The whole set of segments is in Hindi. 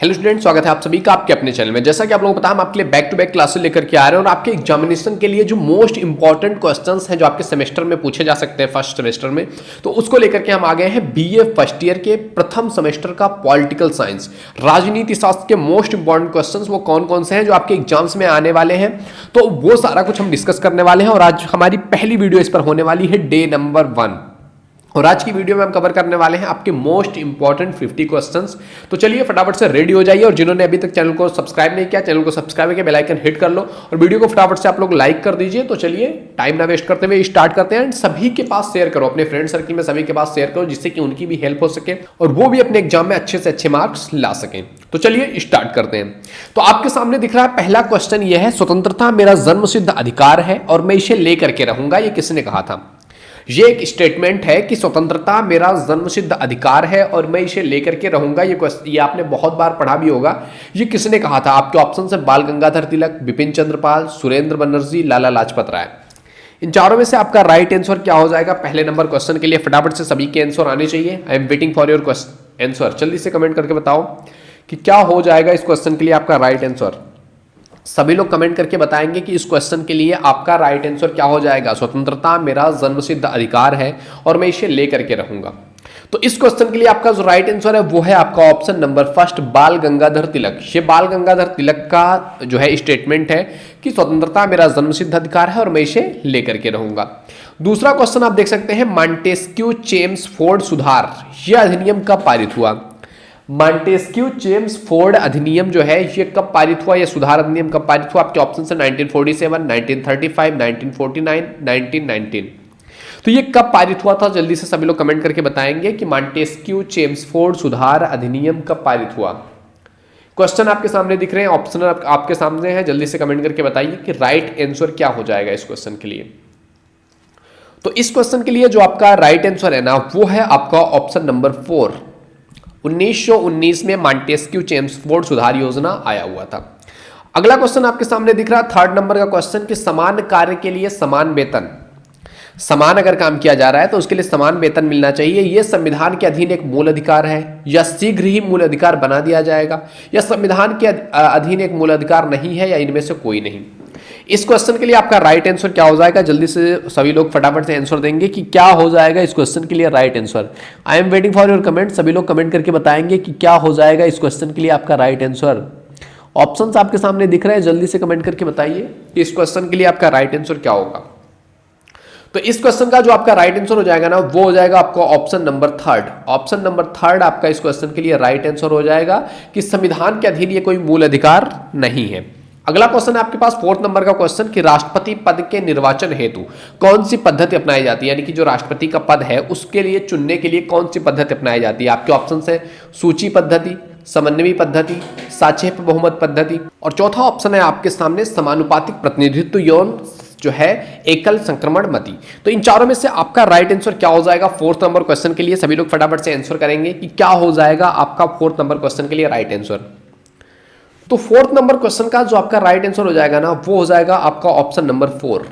हेलो स्टूडेंट, स्वागत है आप सभी का आपके अपने चैनल में। जैसा कि आप लोगों को पता है, हम आपके लिए बैक टू बैक क्लासेस लेकर के आ रहे हैं और आपके एग्जामिनेशन के लिए जो मोस्ट इंपॉर्टेंट क्वेश्चंस हैं जो आपके सेमेस्टर में पूछे जा सकते हैं फर्स्ट सेमेस्टर में, तो उसको लेकर के हम आ गए हैं बीए फर्स्ट ईयर के प्रथम सेमेस्टर का पॉलिटिकल साइंस राजनीति शास्त्र के मोस्ट इंपॉर्टेंट क्वेश्चंस वो कौन कौन से हैं जो आपके एग्जाम्स में आने वाले हैं। तो वो सारा कुछ हम डिस्कस करने वाले हैं और आज हमारी पहली वीडियो इस पर होने वाली है डे नंबर 1। और आज की वीडियो में हम कवर करने वाले हैं आपके मोस्ट इंपॉर्टेंट 50 क्वेश्चंस। तो चलिए फटाफट से रेडी हो जाइए और जिन्होंने अभी तक चैनल को सब्सक्राइब नहीं किया, चैनल को सब्सक्राइब करके बेल आइकन हिट कर लो और वीडियो को फटाफट से आप लोग लाइक कर दीजिए। तो चलिए टाइम ना वेस्ट करते हुए स्टार्ट करते हैं एंड सभी के पास शेयर करो, अपने फ्रेंड सर्किल में सभी के पास शेयर करो जिससे कि उनकी भी हेल्प हो सके और वो भी अपने एग्जाम में अच्छे से अच्छे मार्क्स ला सकें। तो चलिए स्टार्ट करते हैं। तो आपके सामने दिख रहा है पहला क्वेश्चन ये है, स्वतंत्रता मेरा जन्मसिद्ध अधिकार है और मैं इसे लेकर के रहूंगा। ये किसने कहा था? ये एक स्टेटमेंट है कि स्वतंत्रता मेरा जन्मसिद्ध अधिकार है और मैं इसे लेकर के रहूंगा। ये आपने बहुत बार पढ़ा भी होगा। ये किसने कहा था? आपके ऑप्शन है बाल गंगाधर तिलक, बिपिन चंद्र पाल, सुरेंद्र बनर्जी, लाला लाजपत राय। इन चारों में से आपका राइट आंसर क्या हो जाएगा? पहले नंबर क्वेश्चन के लिए फटाफट से सभी के आंसर आने चाहिए। I am waiting for your answer. जल्दी से कमेंट करके बताओ कि क्या हो जाएगा इस क्वेश्चन के लिए आपका राइट आंसर। सभी लोग कमेंट करके बताएंगे कि इस क्वेश्चन के लिए आपका राइट आंसर क्या हो जाएगा। स्वतंत्रता मेरा जन्मसिद्ध अधिकार है और मैं इसे लेकर के रहूंगा। तो इस क्वेश्चन के लिए आपका जो राइट आंसर है वो है आपका ऑप्शन नंबर फर्स्ट, बाल गंगाधर तिलक। ये बाल गंगाधर तिलक का जो है स्टेटमेंट है कि स्वतंत्रता मेरा जन्मसिद्ध अधिकार है और मैं इसे लेकर के रहूंगा। दूसरा क्वेश्चन आप देख सकते हैं, मॉन्टेस्क्यू चेम्सफोर्ड सुधार यह अधिनियम कब पारित हुआ? मॉन्टेस्क्यू चेम्सफोर्ड अधिनियम जो है ये कब पारित हुआ? यह सुधार अधिनियम कब पारित हुआ? आपके ऑप्शन है 1947, 1935, 1949, 1919। तो ये कब पारित हुआ था? जल्दी से सभी लोग कमेंट करके बताएंगे कि मॉन्टेस्क्यू चेम्सफोर्ड सुधार अधिनियम कब पारित हुआ। क्वेश्चन आपके सामने दिख रहे हैं, ऑप्शन आपके सामने है। जल्दी से कमेंट करके बताइए कि राइट आंसर क्या हो जाएगा इस क्वेश्चन के लिए। तो इस क्वेश्चन के लिए जो आपका राइट आंसर है ना वो है आपका ऑप्शन नंबर 4। 1919 में मॉन्टेस्क्यू चेम्सफोर्ड सुधार योजना आया हुआ था। अगला क्वेश्चन आपके सामने दिख रहा है, थर्ड नंबर का क्वेश्चन कि समान कार्य के लिए समान वेतन। समान अगर काम किया जा रहा है तो उसके लिए समान वेतन मिलना चाहिए। यह संविधान के अधीन एक मूल अधिकार है या शीघ्र ही मूल अधिकार बना दिया जाएगा या संविधान के अधीन एक मूल अधिकार नहीं है या इनमें से कोई नहीं। इस क्वेश्चन के लिए आपका राइट आंसर क्या हो जाएगा? जल्दी से सभी लोग फटाफट से आंसर देंगे कि क्या हो जाएगा इस क्वेश्चन के लिए right answer. I am waiting for your comment. सभी लोग कमेंट करके बताएंगे कि क्या हो जाएगा इस क्वेश्चन के लिए आपका राइट आंसर। ऑप्शंस आपके सामने दिख रहे हैं, जल्दी से कमेंट करके बताइए कि इस क्वेश्चन के लिए आपका राइट आंसर क्या होगा। तो इस क्वेश्चन का जो आपका राइट आंसर हो जाएगा ना वो हो जाएगा आपका option number third. Option number third आपका इस क्वेश्चन के लिए राइट आंसर हो जाएगा कि संविधान के अधीन ये कोई मूल अधिकार नहीं है। अगला क्वेश्चन है आपके पास फोर्थ नंबर का क्वेश्चन कि राष्ट्रपति पद के निर्वाचन हेतु कौन सी पद्धति अपनाई जाती है? यानी कि जो राष्ट्रपति का पद है उसके लिए चुनने के लिए कौन सी पद्धति अपनाई जाती है? आपके ऑप्शन है सूची पद्धति, समन्वयी पद्धति, सापेक्ष बहुमत पद्धति और चौथा ऑप्शन है आपके सामने समानुपातिक प्रतिनिधित्व यौन जो है एकल संक्रमण मति। तो इन चारों में से आपका राइट आंसर क्या हो जाएगा फोर्थ नंबर क्वेश्चन के लिए? सभी लोग फटाफट से आंसर करेंगे कि क्या हो जाएगा आपका फोर्थ नंबर क्वेश्चन के लिए राइट आंसर। तो फोर्थ नंबर क्वेश्चन का जो आपका राइट आंसर हो जाएगा ना वो हो जाएगा आपका ऑप्शन नंबर 4।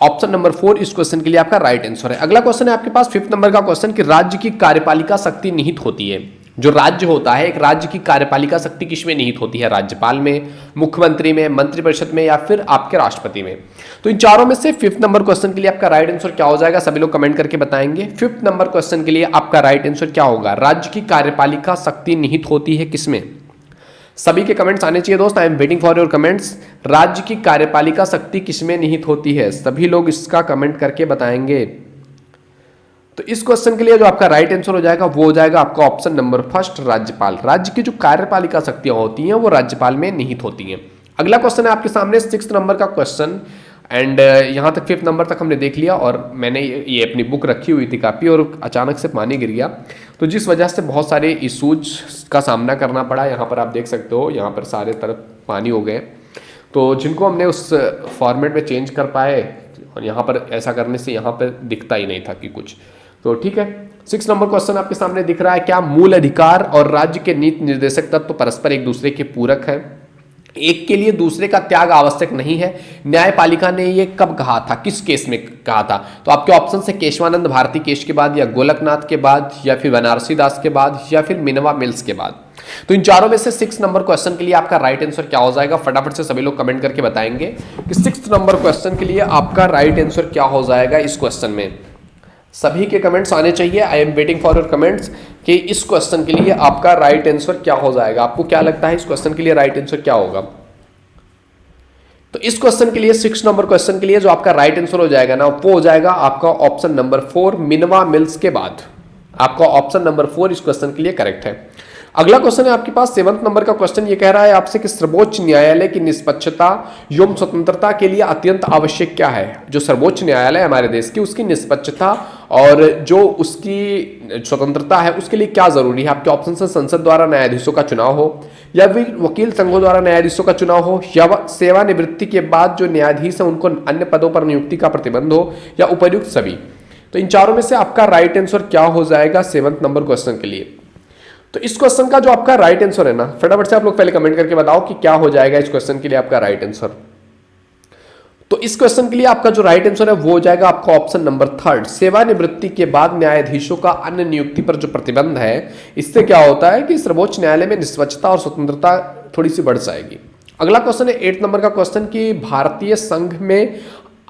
ऑप्शन नंबर 4 इस क्वेश्चन के लिए आपका राइट आंसर है। अगला क्वेश्चन है आपके पास फिफ्थ नंबर का क्वेश्चन कि राज्य की कार्यपालिका शक्ति निहित होती है। जो राज्य होता है, एक राज्य की कार्यपालिका शक्ति किसमें निहित होती है? राज्यपाल में, मुख्यमंत्री में, मंत्रिपरिषद में या फिर आपके राष्ट्रपति में। तो इन चारों में से फिफ्थ नंबर क्वेश्चन के लिए आपका राइट आंसर क्या हो जाएगा? सभी लोग कमेंट करके बताएंगे फिफ्थ नंबर क्वेश्चन के लिए आपका राइट आंसर क्या होगा। राज्य की कार्यपालिका शक्ति निहित होती है किसमें? सभी के कमेंट्स आने चाहिए दोस्त। I am waiting for your comments. राज्य की कार्यपालिका शक्ति किसमें निहित होती है? सभी लोग इसका कमेंट करके बताएंगे। तो इस क्वेश्चन के लिए जो आपका राइट आंसर हो जाएगा वो हो जाएगा आपका ऑप्शन नंबर फर्स्ट, राज्यपाल। राज्य की जो कार्यपालिका शक्तियां होती हैं वो राज्यपाल में निहित होती हैं। अगला क्वेश्चन है आपके सामने सिक्स्थ नंबर का क्वेश्चन एंड यहाँ तक फिफ्थ नंबर तक हमने देख लिया और मैंने ये अपनी बुक रखी हुई थी काफ़ी और अचानक से पानी गिर गया तो जिस वजह से बहुत सारे इशूज का सामना करना पड़ा। यहाँ पर आप देख सकते हो, यहाँ पर सारे तरफ पानी हो गए तो जिनको हमने उस फॉर्मेट में चेंज कर पाए और यहाँ पर ऐसा करने से यहाँ पर दिखता ही नहीं था कि कुछ। तो ठीक है, 6 नंबर क्वेश्चन आपके सामने दिख रहा है, क्या मूल अधिकार और राज्य के नीति निर्देशक तत्व परस्पर एक दूसरे के पूरक है? एक के लिए दूसरे का त्याग आवश्यक नहीं है। न्यायपालिका ने यह कब कहा था, किस केस में कहा था? तो आपके ऑप्शन है केशवानंद भारती केस के बाद या गोलकनाथ के बाद या फिर बनारसी दास के बाद या फिर मिनवा मिल्स के बाद। तो इन चारों में से 6 नंबर क्वेश्चन के लिए आपका राइट आंसर क्या हो जाएगा, फटाफट से सभी लोग कमेंट करके बताएंगे कि 6 नंबर क्वेश्चन के लिए आपका राइट आंसर क्या हो जाएगा इस क्वेश्चन में। सभी के कमेंट्स आने चाहिए। I am waiting for your comments कि इस क्वेश्चन के लिए आपका राइट आंसर क्या हो जाएगा। आपको क्या लगता है इस क्वेश्चन के लिए राइट आंसर क्या होगा? तो इस क्वेश्चन के लिए 6 नंबर क्वेश्चन के लिए जो आपका राइट आंसर हो जाएगा ना, वो हो जाएगा आपका ऑप्शन नंबर 4, मिनवा मिल्स के बाद। आपका ऑप्शन नंबर 4 इस क्वेश्चन के लिए करेक्ट है। अगला क्वेश्चन है आपके पास 7 नंबर का क्वेश्चन। ये कह रहा है आपसे कि सर्वोच्च न्यायालय की निष्पक्षता एवं स्वतंत्रता के लिए अत्यंत आवश्यक क्या है। जो सर्वोच्च न्यायालय हमारे देश की, उसकी निष्पक्षता और जो उसकी स्वतंत्रता है उसके लिए क्या जरूरी है। आपके ऑप्शन है संसद द्वारा न्यायाधीशों का चुनाव हो, या फिर वकील संघों द्वारा न्यायाधीशों का चुनाव हो, या सेवानिवृत्ति के बाद जो न्यायाधीश है उनको अन्य पदों पर नियुक्ति का प्रतिबंध हो, या उपर्युक्त सभी। तो इन चारों में से आपका राइट आंसर क्या हो जाएगा 7 नंबर क्वेश्चन के लिए। तो इस क्वेश्चन का जो आपका राइट आंसर है ना, फटाफट से आप लोग पहले कमेंट करके बताओ कि क्या हो जाएगा इस क्वेश्चन के लिए आपका राइट आंसर। तो इस क्वेश्चन के लिए आपका जो राइट आंसर है वो हो जाएगा आपका ऑप्शन नंबर 3, सेवानिवृत्ति के बाद न्यायाधीशों का अन्य नियुक्ति पर जो प्रतिबंध है, इससे क्या होता है कि सर्वोच्च न्यायालय में निष्पक्षता और स्वतंत्रता थोड़ी सी बढ़ जाएगी। अगला क्वेश्चन है 8 नंबर का क्वेश्चन कि भारतीय संघ में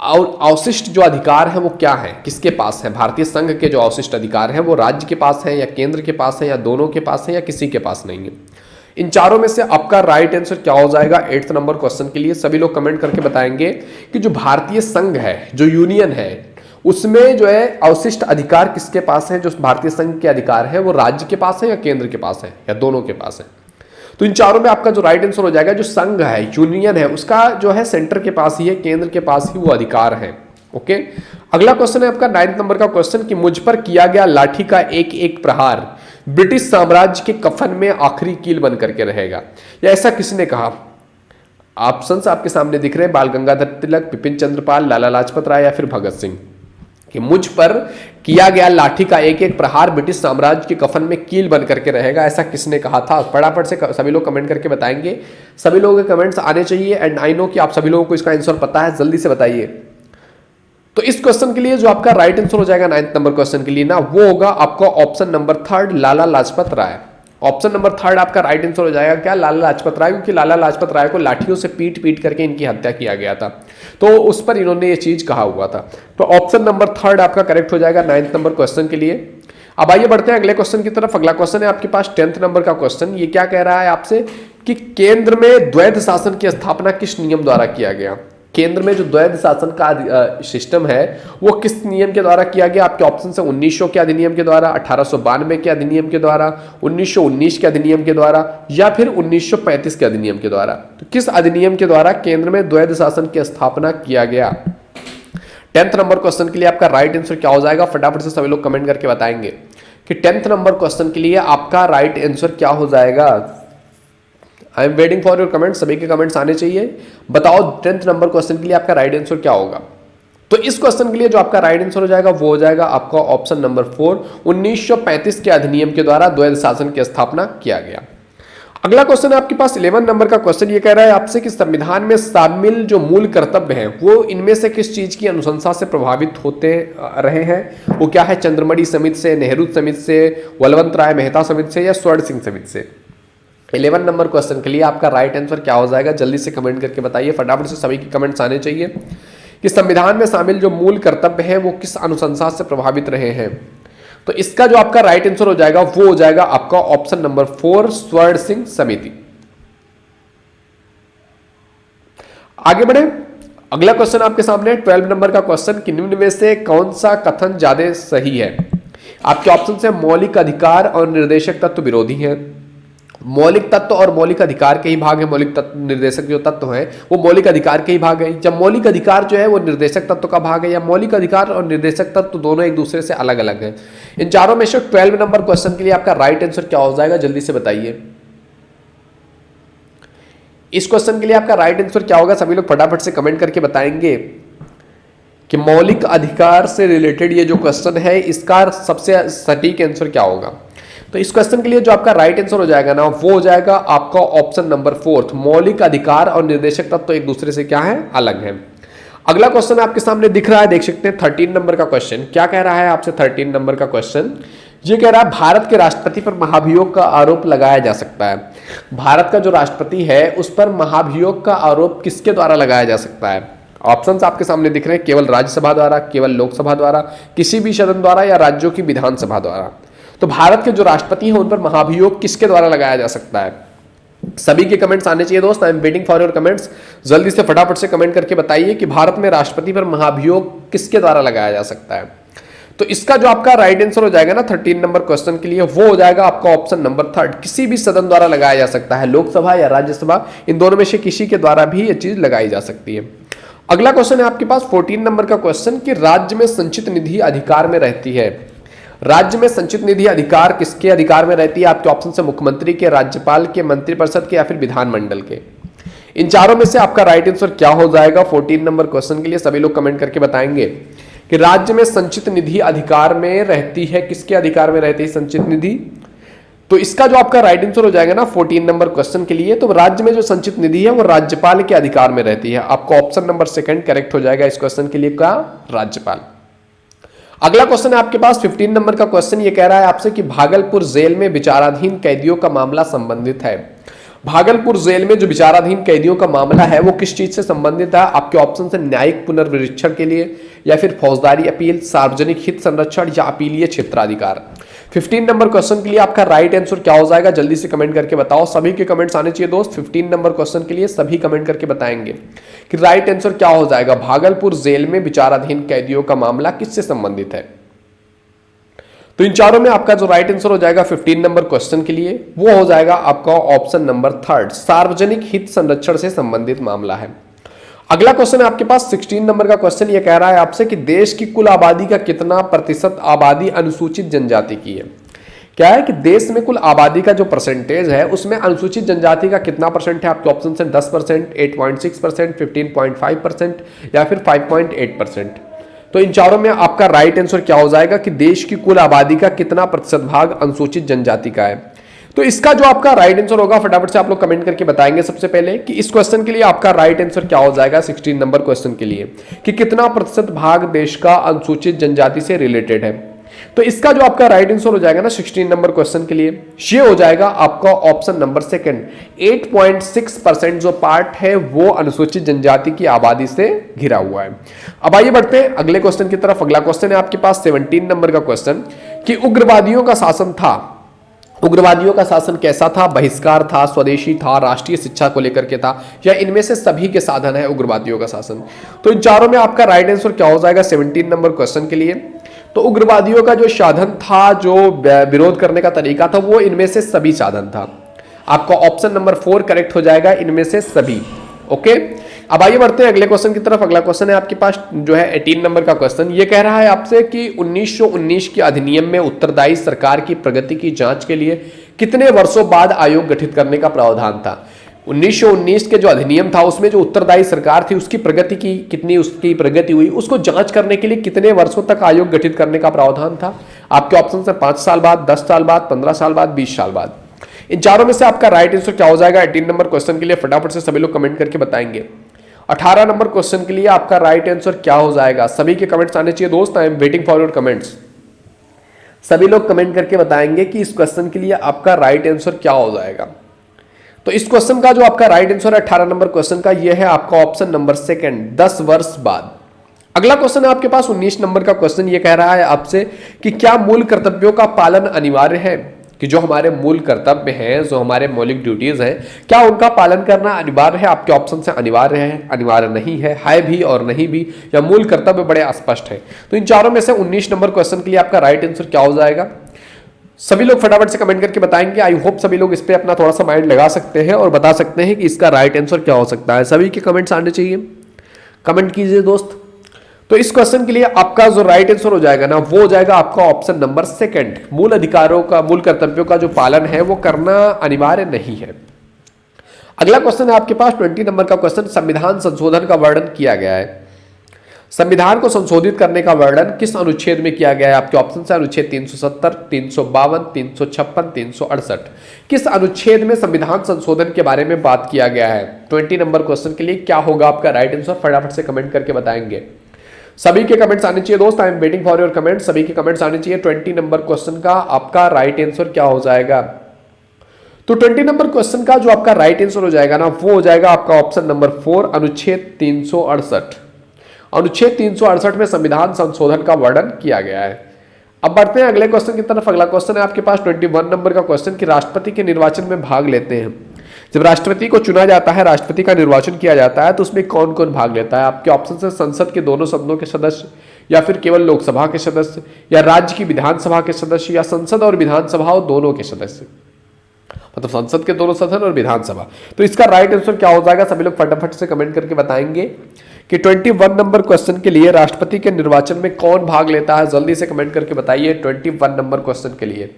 और अवशिष्ट जो अधिकार है वो क्या है, किसके पास है। भारतीय संघ के जो अवशिष्ट अधिकार है वो राज्य के पास है, या केंद्र के पास है, या दोनों के पास है, या किसी के पास नहीं है। इन चारों में से आपका राइट आंसर क्या हो जाएगा 8 नंबर क्वेश्चन के लिए। सभी लोग कमेंट करके बताएंगे कि जो भारतीय संघ है, जो यूनियन है, उसमें जो है अवशिष्ट अधिकार किसके पास है। जो भारतीय संघ के अधिकार है वो राज्य के पास है, या केंद्र के पास है, या दोनों के पास है। तो इन चारों में आपका जो राइट आंसर हो जाएगा, जो संघ है, यूनियन है, उसका जो है सेंटर के पास ही है, केंद्र के पास ही वो अधिकार है। ओके, अगला क्वेश्चन है आपका 9 नंबर का क्वेश्चन कि मुझ पर किया गया लाठी का एक एक प्रहार ब्रिटिश साम्राज्य के कफन में आखिरी कील बन करके रहेगा। या ऐसा किसने कहा। ऑप्शंस आपके सामने दिख रहे हैं, बाल गंगाधर तिलक, बिपिन चंद्रपाल, लाला लाजपत राय, या फिर भगत सिंह। कि मुझ पर किया गया लाठी का एक एक प्रहार ब्रिटिश साम्राज्य के कफन में कील बन करके रहेगा, ऐसा किसने कहा था। फटाफट से सभी लोग कमेंट करके बताएंगे। सभी लोगों के कमेंट्स आने चाहिए। एंड आई नो कि आप सभी लोगों को इसका आंसर पता है, जल्दी से बताइए। तो इस क्वेश्चन के लिए जो आपका राइट आंसर हो जाएगा 9 नंबर क्वेश्चन के लिए ना, वो होगा आपका option number 3, Lala Lajpat Rai. Option number 3 आपका राइट आंसर हो जाएगा क्या, लाला लाजपत राय। क्योंकि लाला लाजपत राय को लाठियों से पीट पीट करके इनकी हत्या किया गया था, तो उस पर इन्होंने ये चीज कहा हुआ था। तो ऑप्शन नंबर 3 आपका करेक्ट हो जाएगा 9 नंबर क्वेश्चन के लिए। अब आइए बढ़ते हैं अगले क्वेश्चन की तरफ। अगला क्वेश्चन है आपके पास 10 नंबर का क्वेश्चन। ये क्या कह रहा है आपसे कि केंद्र में द्वैध शासन की स्थापना किस नियम द्वारा किया गया। केंद्र में जो द्वैध शासन का सिस्टम है वो किस नियम के द्वारा किया गया। आपके ऑप्शन है 1900 के अधिनियम के द्वारा, 1892 के अधिनियम के द्वारा, 1919 के अधिनियम के द्वारा, या फिर 1935 के अधिनियम के द्वारा। तो किस अधिनियम के द्वारा केंद्र में द्वैध शासन की स्थापना किया गया। 10th नंबर क्वेश्चन के लिए आपका राइट आंसर क्या हो जाएगा, फटाफट से सभी लोग कमेंट करके बताएंगे कि 10th नंबर क्वेश्चन के लिए आपका राइट आंसर क्या हो जाएगा। I am waiting for your comment. सभी के कमेंट्स आने चाहिए। बताओ 10th नंबर क्वेश्चन के लिए आपका राइट आंसर क्या होगा। तो इस क्वेश्चन के लिए जो आपका राइट आंसर हो जाएगा वो हो जाएगा आपका ऑप्शन नंबर 4, 1935 के अधिनियम के द्वारा द्वैध शासन की स्थापना किया गया। अगला क्वेश्चन है आपके पास 11 नंबर का क्वेश्चन। ये कह रहा है आपसे कि संविधान में शामिल जो मूल कर्तव्य हैं वो इनमें से किस चीज की अनुशंसा से प्रभावित होते रहे हैं। वो क्या है, चंद्रमणि समिति से, नेहरू समिति से, बलवंत राय मेहता समिति से, या स्वर्ण सिंह समिति से। 11 नंबर क्वेश्चन के लिए आपका राइट आंसर क्या हो जाएगा, जल्दी से कमेंट करके बताइए। फटाफट से सभी के कमेंट्स आने चाहिए कि संविधान में शामिल जो मूल कर्तव्य है वो किस अनुशंसा से प्रभावित रहे हैं। तो इसका जो आपका राइट आंसर हो जाएगा वो हो जाएगा आपका ऑप्शन नंबर 4, स्वर्ण सिंह समिति। आगे बढ़े। अगला क्वेश्चन आपके सामने 12 नंबर का क्वेश्चन कि निम्न में से कौन सा कथन ज्यादा सही है। आपके ऑप्शन है मौलिक अधिकार और निर्देशक तत्व विरोधी है, मौलिक तत्व और मौलिक अधिकार के ही भाग है। मौलिक तत्व निर्देशक जो तत्व है वो मौलिक अधिकार के ही भाग है, जब मौलिक अधिकार जो है वो निर्देशक तत्व का भाग है, या मौलिक अधिकार और निर्देशक तत्व दोनों एक दूसरे से अलग अलग हैं। इन चारों में से 12 नंबर क्वेश्चन के लिए आपका राइट आंसर क्या हो जाएगा, जल्दी से बताइए। इस क्वेश्चन के लिए आपका राइट आंसर क्या होगा, सभी लोग फटाफट से कमेंट करके बताएंगे कि मौलिक अधिकार से रिलेटेड ये जो क्वेश्चन है इसका सबसे सटीक आंसर क्या होगा। तो इस क्वेश्चन के लिए जो आपका राइट आंसर हो जाएगा ना वो हो जाएगा आपका ऑप्शन नंबर 4, मौलिक अधिकार और निर्देशक तत्व तो एक दूसरे से क्या है, अलग है। अगला क्वेश्चन आपके सामने दिख रहा है, देख सकते हैं 13 नंबर का क्वेश्चन। क्या कह रहा है आपसे 13 नंबर का क्वेश्चन ये कह रहा है भारत के राष्ट्रपति पर महाभियोग का आरोप लगाया जा सकता है। भारत का जो राष्ट्रपति है उस पर महाभियोग का आरोप किसके द्वारा लगाया जा सकता है? ऑप्शंस आपके सामने दिख रहे हैं, केवल राज्यसभा द्वारा, केवल लोकसभा द्वारा, किसी भी सदन द्वारा या राज्यों की विधानसभा द्वारा। तो भारत के जो राष्ट्रपति हैं उन पर महाभियोग किसके द्वारा लगाया जा सकता है? सभी के कमेंट्स आने चाहिए दोस्त। I am waiting for your comments. जल्दी से फटाफट से कमेंट करके बताइए कि भारत में राष्ट्रपति पर महाभियोग किसके द्वारा लगाया जा सकता है। तो इसका जो आपका राइट आंसर हो जाएगा ना 13 नंबर क्वेश्चन के लिए, वो हो जाएगा आपका ऑप्शन नंबर 3। किसी भी सदन द्वारा लगाया जा सकता है, लोकसभा या राज्यसभा, इन दोनों में से किसी के द्वारा भी ये चीज लगाई जा सकती है। अगला क्वेश्चन है आपके पास 14 नंबर का क्वेश्चन कि राज्य में संचित निधि अधिकार में रहती है। राज्य में संचित निधि अधिकार किसके अधिकार में रहती है? आपके ऑप्शन से मुख्यमंत्री के, राज्यपाल के, मंत्रिपरिषद के या फिर विधानमंडल के। इन चारों में से आपका राइट आंसर क्या हो जाएगा 14 नंबर क्वेश्चन के लिए? सभी लोग कमेंट करके बताएंगे कि राज्य में संचित निधि अधिकार में रहती है, किसके अधिकार में रहती है संचित निधि? तो इसका जो आपका राइट आंसर हो जाएगा ना 14 नंबर क्वेश्चन के लिए, तो राज्य में जो संचित निधि है वो राज्यपाल के अधिकार में रहती है। आपका ऑप्शन नंबर 2 करेक्ट हो जाएगा इस क्वेश्चन के लिए का राज्यपाल। अगला क्वेश्चन है आपके पास 15 नंबर का क्वेश्चन। ये कह रहा है आपसे कि भागलपुर जेल में विचाराधीन कैदियों का मामला संबंधित है। भागलपुर जेल में जो विचाराधीन कैदियों का मामला है वो किस चीज से संबंधित है? आपके ऑप्शन है न्यायिक पुनर्विरीक्षण के लिए या फिर फौजदारी अपील, सार्वजनिक हित संरक्षण या अपीलीय क्षेत्राधिकार। 15 नंबर क्वेश्चन के लिए आपका राइट आंसर क्या हो जाएगा? जल्दी से कमेंट करके बताओ। सभी के कमेंट्स आने चाहिए दोस्त। 15 नंबर क्वेश्चन के लिए सभी कमेंट करके बताएंगे कि राइट आंसर क्या हो जाएगा। भागलपुर जेल में विचाराधीन कैदियों का मामला किससे संबंधित है? तो इन चारों में आपका जो राइट आंसर हो जाएगा 15 नंबर क्वेश्चन के लिए वो हो जाएगा आपका ऑप्शन नंबर 3, सार्वजनिक हित संरक्षण से संबंधित मामला है। अगला क्वेश्चन है आपके पास 16 नंबर का क्वेश्चन। ये कह रहा है आपसे कि देश की कुल आबादी का कितना प्रतिशत आबादी अनुसूचित जनजाति की है। क्या है कि देश में कुल आबादी का जो परसेंटेज है उसमें अनुसूचित जनजाति का कितना परसेंट है? आपके ऑप्शन है 10%, 8.6%, 15.5% या फिर 5.8%। तो इन चारों में आपका राइट आंसर क्या हो जाएगा कि देश की कुल आबादी का कितना प्रतिशत भाग अनुसूचित जनजाति का है? तो इसका जो आपका राइट आंसर होगा फटाफट से आप लोग कमेंट करके बताएंगे सबसे पहले कि इस क्वेश्चन के लिए आपका राइट आंसर क्या हो जाएगा 16 नंबर क्वेश्चन के लिए कि कितना प्रतिशत भाग देश का अनुसूचित जनजाति से रिलेटेड है। तो इसका जो आपका राइट आंसर हो जाएगा ना 16 नंबर क्वेश्चन के लिए ये हो जाएगा आपका ऑप्शन नंबर 2, 8.6% जो पार्ट है वो अनुसूचित जनजाति की आबादी से घिरा हुआ है। अब आइए बढ़ते हैं अगले क्वेश्चन की तरफ। अगला क्वेश्चन है आपके पास 17 नंबर का क्वेश्चन कि उग्रवादियों का शासन था। उग्रवादियों का शासन कैसा था? बहिष्कार था, स्वदेशी था, राष्ट्रीय शिक्षा को लेकर के था या इनमें से सभी के साधन है उग्रवादियों का शासन? तो इन चारों में आपका राइट आंसर क्या हो जाएगा 17 नंबर क्वेश्चन के लिए? तो उग्रवादियों का जो साधन था, जो विरोध करने का तरीका था, वो इनमें से सभी साधन था। आपका ऑप्शन नंबर 4 करेक्ट हो जाएगा, इनमें से सभी। ओके, अब आइए बढ़ते हैं अगले क्वेश्चन की तरफ। अगला क्वेश्चन है आपके पास जो है 18 नंबर का क्वेश्चन। ये कह रहा है आपसे कि 1919 के अधिनियम में उत्तरदायी सरकार की प्रगति की जांच के लिए कितने वर्षों बाद आयोग गठित करने का प्रावधान था? 1919 के जो अधिनियम था उसमें जो उत्तरदायी सरकार थी उसकी प्रगति की कितनी उसकी प्रगति हुई उसको जांच करने के लिए कितने वर्षों तक आयोग गठित करने का प्रावधान था? आपके ऑप्शन है 5 साल बाद, 10 साल बाद, 15 साल बाद, 20 साल बाद। इन चारों में से आपका राइट आंसर क्या हो जाएगा 18 नंबर क्वेश्चन के लिए? फटाफट से सभी लोग कमेंट करके बताएंगे। 18 नंबर क्वेश्चन के लिए आपका राइट आंसर क्या हो जाएगा? सभी के कमेंट्स आने चाहिए दोस्त। I am waiting for your comments. सभी लोग कमेंट करके बताएंगे कि इस क्वेश्चन के लिए आपका राइट आंसर क्या हो जाएगा। तो इस क्वेश्चन का जो आपका राइट आंसर है 18 नंबर क्वेश्चन का ये है आपका ऑप्शन नंबर 2, 10 वर्ष बाद। अगला क्वेश्चन है आपके पास 19 नंबर का क्वेश्चन। ये कह रहा है आपसे कि क्या मूल कर्तव्यों का पालन अनिवार्य है? कि जो हमारे मूल कर्तव्य हैं, जो हमारे मौलिक ड्यूटीज हैं, क्या उनका पालन करना अनिवार्य है? आपके ऑप्शन से अनिवार्य है, अनिवार्य नहीं है भी और नहीं भी, या मूल कर्तव्य बड़े अस्पष्ट है। तो इन चारों में से 19 नंबर क्वेश्चन के लिए आपका राइट आंसर क्या हो जाएगा? सभी लोग फटाफट से कमेंट करके बताएंगे। आई होप सभी लोग इस पे अपना थोड़ा सा माइंड लगा सकते हैं और बता सकते हैं कि इसका राइट आंसर क्या हो सकता है। सभी के कमेंट्स आने चाहिए, कमेंट कीजिए दोस्त। तो इस क्वेश्चन के लिए आपका जो राइट आंसर हो जाएगा ना वो हो जाएगा आपका ऑप्शन नंबर 2, मूल अधिकारों का, मूल कर्तव्यों का जो पालन है वो करना अनिवार्य नहीं है। अगला क्वेश्चन है आपके पास 20 नंबर का क्वेश्चन। संविधान संशोधन का वर्णन किया गया है। संविधान को संशोधित करने का वर्णन किस अनुच्छेद में किया गया है? आपके ऑप्शन है अनुच्छेद 370, 352, 356, 368। किस अनुच्छेद में संविधान संशोधन के बारे में बात किया गया है? 20 नंबर क्वेश्चन के लिए क्या होगा आपका राइट आंसर? फटाफट से कमेंट करके बताएंगे। सभी के कमेंट्स आने चाहिए दोस्त, I am waiting for your comments. सभी के कमेंट्स आने चाहिए। 20 नंबर क्वेश्चन का आपका राइट आंसर क्या हो जाएगा? तो 20 नंबर क्वेश्चन का जो आपका राइट आंसर हो जाएगा ना, वो हो जाएगा आपका ऑप्शन नंबर 4, अनुच्छेद 368। अनुच्छेद 368 में संविधान संशोधन का वर्णन किया गया है। अब बढ़ते हैं अगले क्वेश्चन की तरफ। अगला क्वेश्चन है आपके पास 21 नंबर का क्वेश्चन कि राष्ट्रपति के निर्वाचन में भाग लेते हैं। जब राष्ट्रपति को चुना जाता है, राष्ट्रपति का निर्वाचन किया जाता है, तो उसमें कौन कौन भाग लेता है? आपके ऑप्शन है संसद के दोनों सदनों के सदस्य, या फिर केवल लोकसभा के सदस्य, या राज्य की विधानसभा के सदस्य, या संसद और विधानसभा दोनों के सदस्य। मतलब संसद के दोनों सदन और विधानसभा। तो इसका राइट आंसर क्या हो जाएगा? सभी लोग फटाफट से कमेंट करके बताएंगे कि 21 नंबर क्वेश्चन के लिए राष्ट्रपति के निर्वाचन में कौन भाग लेता है। जल्दी से कमेंट करके बताइए 21 नंबर क्वेश्चन के लिए।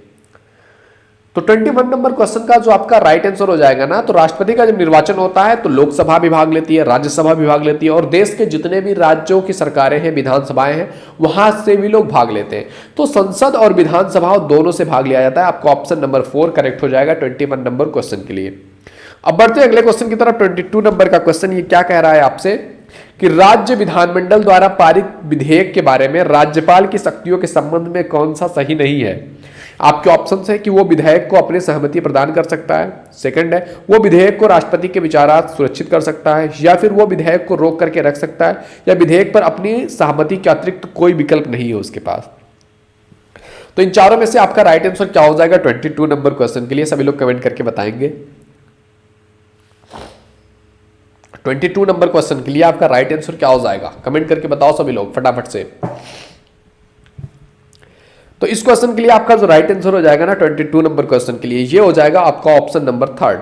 तो 21 नंबर क्वेश्चन का जो आपका राइट आंसर हो जाएगा ना, तो राष्ट्रपति का जब निर्वाचन होता है तो लोकसभा भी भाग लेती है, राज्यसभा भी भाग लेती है, और देश के जितने भी राज्यों की सरकारें हैं, विधानसभाएं हैं, वहां से भी लोग भाग लेते हैं। तो संसद और विधानसभा दोनों से भाग लिया जाता है। आपका ऑप्शन नंबर 4 करेक्ट हो जाएगा 21 नंबर क्वेश्चन के लिए। अब बढ़ते हैं अगले क्वेश्चन की तरफ। 22 नंबर का क्वेश्चन ये क्या कह रहा है आपसे कि राज्य विधानमंडल द्वारा पारित विधेयक के बारे में राज्यपाल की शक्तियों के संबंध में कौन सा सही नहीं है? आपके ऑप्शन है कि वो विधेयक को अपनी सहमति प्रदान कर सकता है, सेकंड है वो विधेयक को राष्ट्रपति के विचारार्थ सुरक्षित कर सकता है, या फिर वो विधेयक को रोक करके रख सकता है, या विधेयक पर अपनी सहमति के अतिरिक्त कोई विकल्प नहीं है उसके पास। तो इन चारों में से आपका राइट आंसर क्या हो जाएगा 22 नंबर क्वेश्चन के लिए? सभी लोग कमेंट करके बताएंगे। 22 नंबर क्वेश्चन के लिए आपका राइट आंसर क्या हो जाएगा? कमेंट करके बताओ सभी लोग फटाफट से। तो इस क्वेश्चन के लिए आपका जो राइट आंसर हो जाएगा ना 22 नंबर क्वेश्चन के लिए, ये हो जाएगा आपका ऑप्शन नंबर 3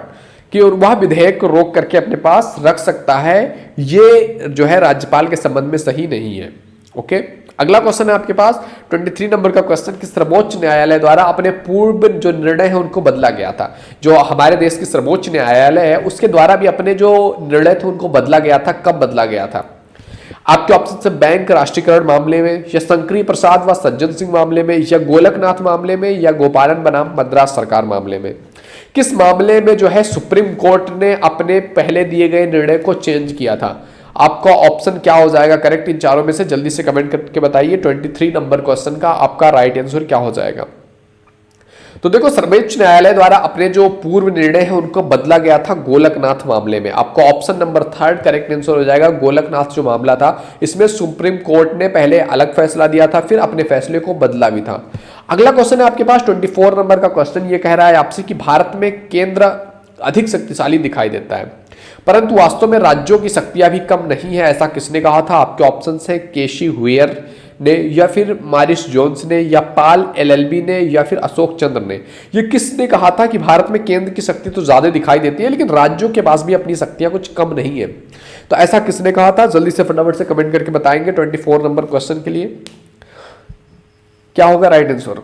कि वह विधेयक को रोक करके अपने पास रख सकता है। ये जो है राज्यपाल के संबंध में सही नहीं है। ओके, अगला क्वेश्चन है आपके पास 23 नंबर का क्वेश्चन कि सर्वोच्च न्यायालय द्वारा अपने पूर्व जो निर्णय है उनको बदला गया था। जो हमारे देश की सर्वोच्च न्यायालय है उसके द्वारा भी अपने जो निर्णय थे उनको बदला गया था। कब बदला गया था? आपके ऑप्शन से बैंक राष्ट्रीयकरण मामले में, या शंकरी प्रसाद व सज्जन सिंह मामले में, या गोलकनाथ मामले में, या गोपालन बनाम मद्रास सरकार मामले में। किस मामले में जो है सुप्रीम कोर्ट ने अपने पहले दिए गए निर्णय को चेंज किया था? आपका ऑप्शन क्या हो जाएगा करेक्ट इन चारों में से? जल्दी से कमेंट करके बताइए 23 नंबर क्वेश्चन का आपका राइट आंसर क्या हो जाएगा। तो देखो, सर्वोच्च न्यायालय द्वारा अपने जो पूर्व निर्णय है उनको बदला गया था गोलकनाथ मामले में। आपका ऑप्शन नंबर 3 करेक्ट आंसर हो जाएगा। गोलकनाथ जो मामला था इसमें सुप्रीम कोर्ट ने पहले अलग फैसला दिया था, फिर अपने फैसले को बदला भी था। अगला क्वेश्चन है आपके पास 24 नंबर का क्वेश्चन। ये कह रहा है आपसे कि भारत में केंद्र अधिक शक्तिशाली दिखाई देता है, परंतु वास्तव में राज्यों की शक्तियां भी कम नहीं है, ऐसा किसने कहा था? आपके ऑप्शन है केशी हुएर ने, या फिर मारिस जोन्स ने, या पाल एलएलबी ने, या फिर अशोक चंद्र ने। ये किसने कहा था कि भारत में केंद्र की शक्ति तो ज्यादा दिखाई देती है लेकिन राज्यों के पास भी अपनी शक्तियां कुछ कम नहीं है? तो ऐसा किसने कहा था? जल्दी से फटाफट से कमेंट करके बताएंगे 24 नंबर क्वेश्चन के लिए क्या होगा राइट आंसर।